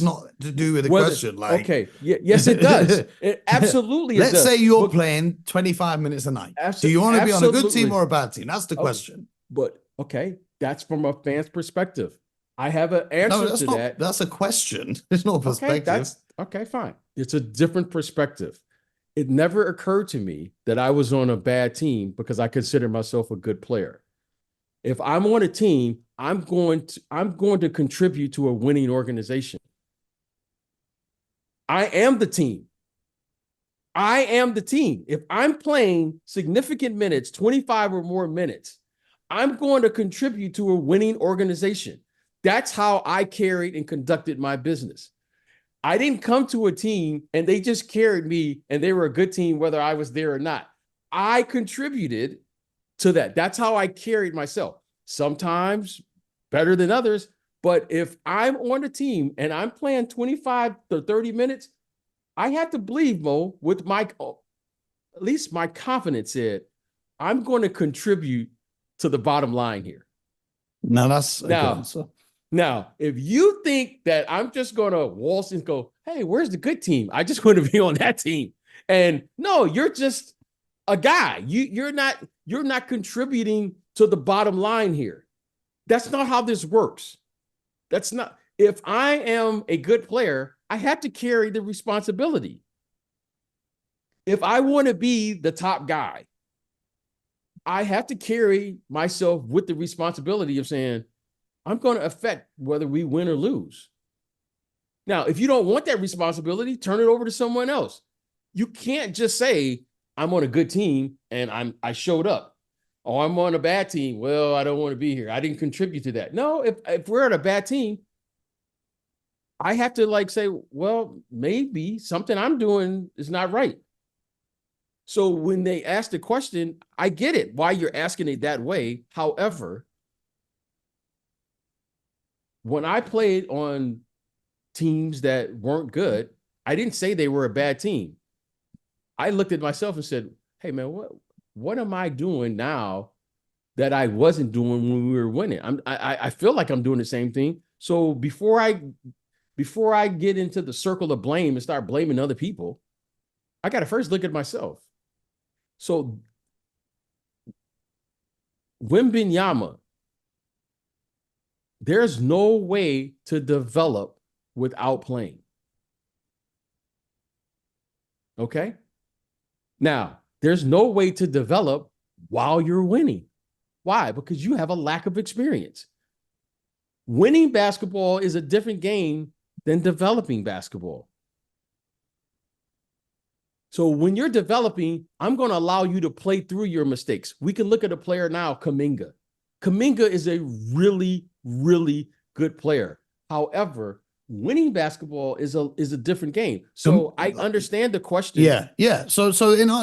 not to do with the question. Yes, it does. It absolutely Let's does. say you're playing 25 minutes a night. Do you want to be on a good team or a bad team? That's the question. But okay, that's from a fan's perspective. I have an answer to that. That's a question. There's no perspective. Okay, fine. It's a different perspective. It never occurred to me that I was on a bad team because I consider myself a good player. If I'm on a team, I'm going to contribute to a winning organization. I am the team. If I'm playing significant minutes, 25 or more minutes, I'm going to contribute to a winning organization. That's how I carried and conducted my business. I didn't come to a team and they just carried me and they were a good team whether I was there or not. I contributed to that. That's how I carried myself. Sometimes better than others, but if I'm on a team and I'm playing 25 to 30 minutes, I have to believe, Mo, with at least my confidence said, I'm going to contribute to the bottom line here. Now that's a good answer. Now, if you think that I'm just going to waltz and go, hey, where's the good team? I just want to be on that team. And no, you're just a guy. You're not contributing to the bottom line here. That's not how this works. That's not. If I am a good player, I have to carry the responsibility. If I want to be the top guy, I have to carry myself with the responsibility of saying, I'm going to affect whether we win or lose. Now, if you don't want that responsibility, turn it over to someone else. You can't just say, I'm on a good team and I showed up. Oh, I'm on a bad team. Well, I don't want to be here. I didn't contribute to that. No, if we're on a bad team, I have to like say, well, maybe something I'm doing is not right. So when they ask the question, I get it, why you're asking it that way. However, when I played on teams that weren't good, I didn't say they were a bad team. I looked at myself and said, hey, man, what am I doing now that I wasn't doing when we were winning? I feel like I'm doing the same thing. So before I get into the circle of blame and start blaming other people, I got to first look at myself. So Wembanyama, there's no way to develop without playing. Okay? Now, there's no way to develop while you're winning. Why? Because you have a lack of experience. Winning basketball is a different game than developing basketball. So when you're developing, I'm going to allow you to play through your mistakes. We can look at a player now, Kuminga. Kuminga is a really, really good player. However, winning basketball is a different game. So I understand the question. Yeah. So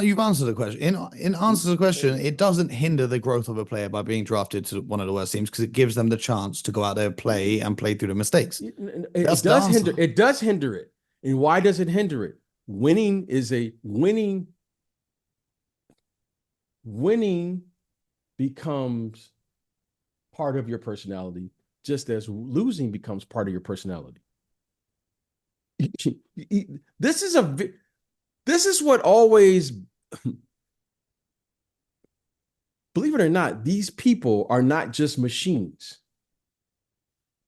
you've answered the question. In answer to the question, it doesn't hinder the growth of a player by being drafted to one of the worst teams because it gives them the chance to go out there, play through the mistakes. It does hinder it. And why does it hinder it? Winning becomes part of your personality, just as losing becomes part of your personality. This is what always, believe it or not, these people are not just machines.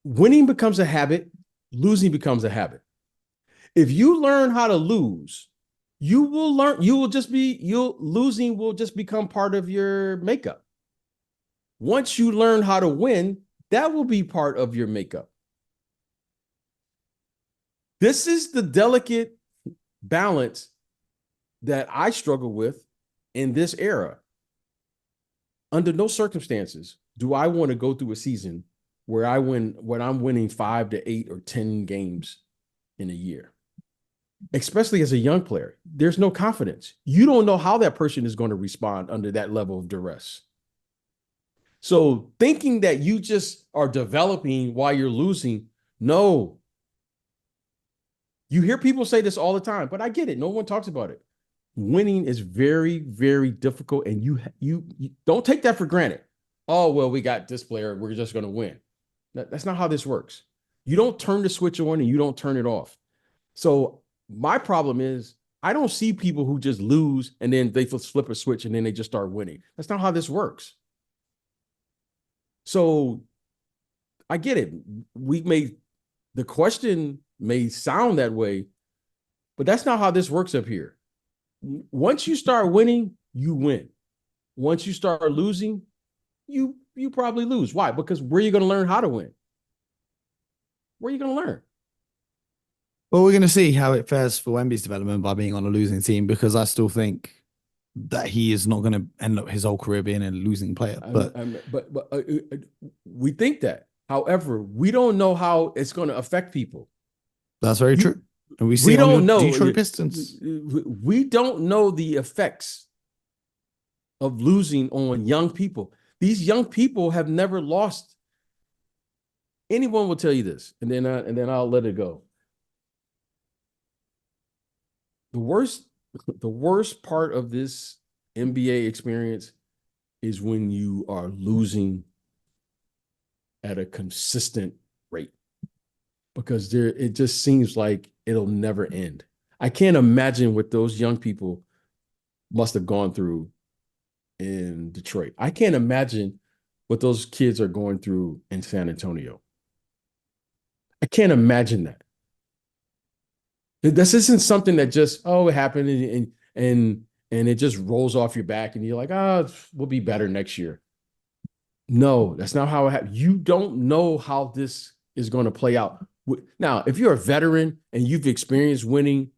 Winning becomes a habit, losing becomes a habit. If you learn how to lose, losing will just become part of your makeup. Once you learn how to win, that will be part of your makeup. This is the delicate balance that I struggle with in this era. Under no circumstances do I want to go through a season where I'm winning 5 to 8 or 10 games in a year. Especially as a young player, there's no confidence. You don't know how that person is going to respond under that level of duress. So thinking that you just are developing while you're losing, no. You hear people say this all the time, but I get it. No one talks about it. Winning is very, very difficult, and you don't take that for granted. Oh, well, we got this player. We're just going to win. That's not how this works. You don't turn the switch on and you don't turn it off. So my problem is I don't see people who just lose and then they flip a switch and then they just start winning. That's not how this works. So I get it. The question may sound that way, but that's not how this works up here. Once you start winning, you win. Once you start losing, you probably lose. Why? Because where are you going to learn how to win? Where are you going to learn? Well, we're going to see how it fares for Wemby's development by being on a losing team, because I still think that he is not going to end up his whole career being a losing player. But we think that. However, we don't know how it's going to affect people. That's very true. And we don't know Detroit Pistons. We don't know the effects of losing on young people. These young people have never lost. Anyone will tell you this, and then I'll let it go. The worst part of this NBA experience is when you are losing at a consistent rate, because it just seems like it'll never end. I can't imagine what those young people must have gone through in Detroit. I can't imagine what those kids are going through in San Antonio. I can't imagine that. This isn't something that just, it happened and it just rolls off your back and you're like, we'll be better next year. No, that's not how it happens. You don't know how this is going to play out. Now, if you're a veteran and you've experienced winning,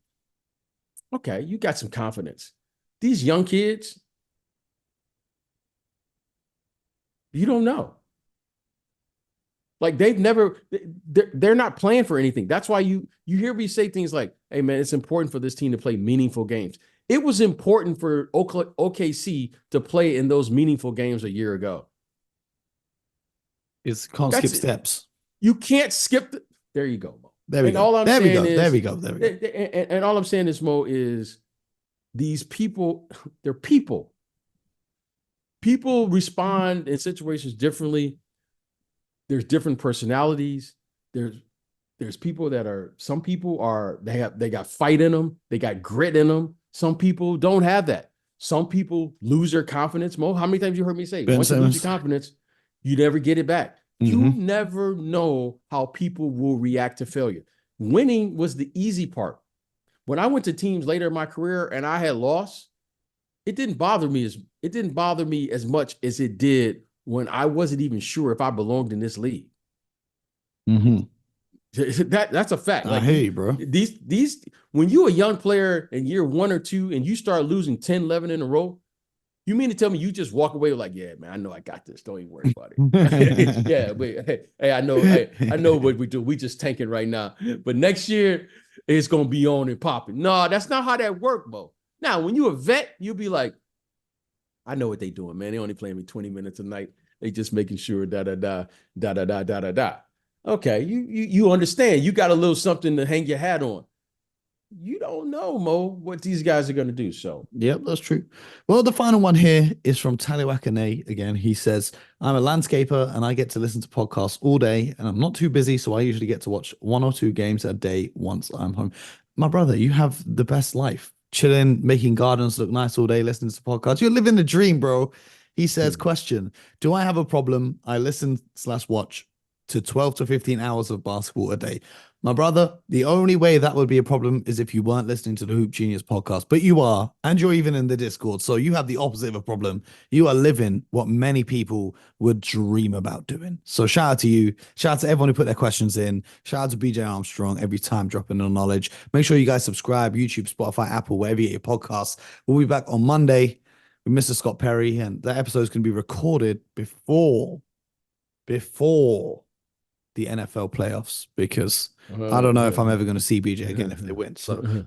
okay, you got some confidence. These young kids, you don't know. Like they're not playing for anything. That's why you hear me say things like, "Hey man, it's important for this team to play meaningful games." It was important for OKC to play in those meaningful games a year ago. Can't skip steps. You can't skip. There you go, Mo. There we go. There we go. There we go. There we go. And all I'm saying is, Mo, is these people, they're people. People respond in situations differently. There's different personalities. There's people that are, some people are, they got fight in them. They got grit in them. Some people don't have that. Some people lose their confidence. Mo, how many times you heard me say, once you lose your confidence, you never get it back. You never know how people will react to failure. Winning was the easy part. When I went to teams later in my career and I had lost, it didn't bother me as much as it did when I wasn't even sure if I belonged in this league. That's a fact. Like, I hear you, bro. These when you're a young player in year 1 or 2 and you start losing 10, 11 in a row, you mean to tell me you just walk away like, yeah, man, I know I got this. Don't even worry about it. Yeah, but hey, I know what we do. We just tanking right now. But next year, it's gonna be on and popping. No, that's not how that works, Bo. Now, when you're a vet, you'll be like, I know what they doing, man. They only playing me 20 minutes a night. They just making sure da. Okay, you understand. You got a little something to hang your hat on. You don't know, Mo, what these guys are going to do. So, yep, that's true. Well, the final one here is from Taliwakane again. He says, I'm a landscaper and I get to listen to podcasts all day and I'm not too busy. So I usually get to watch 1 or 2 games a day once I'm home. My brother, you have the best life. Chilling, making gardens look nice all day, listening to podcasts. You're living the dream, bro. He says, question, do I have a problem? I listen/watch to 12 to 15 hours of basketball a day. My brother, the only way that would be a problem is if you weren't listening to the Hoop Genius podcast, but you are, and you're even in the Discord. So you have the opposite of a problem. You are living what many people would dream about doing. So shout out to you. Shout out to everyone who put their questions in. Shout out to BJ Armstrong every time dropping the knowledge. Make sure you guys subscribe, YouTube, Spotify, Apple, wherever you get your podcasts. We'll be back on Monday with Mr. Scott Perry, and that episode is going to be recorded before the NFL playoffs, because I don't know if I'm ever going to see BJ again if they win. So,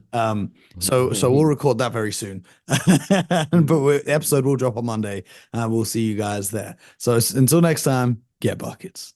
so we'll record that very soon. But the episode will drop on Monday, and we'll see you guys there. So until next time, get buckets.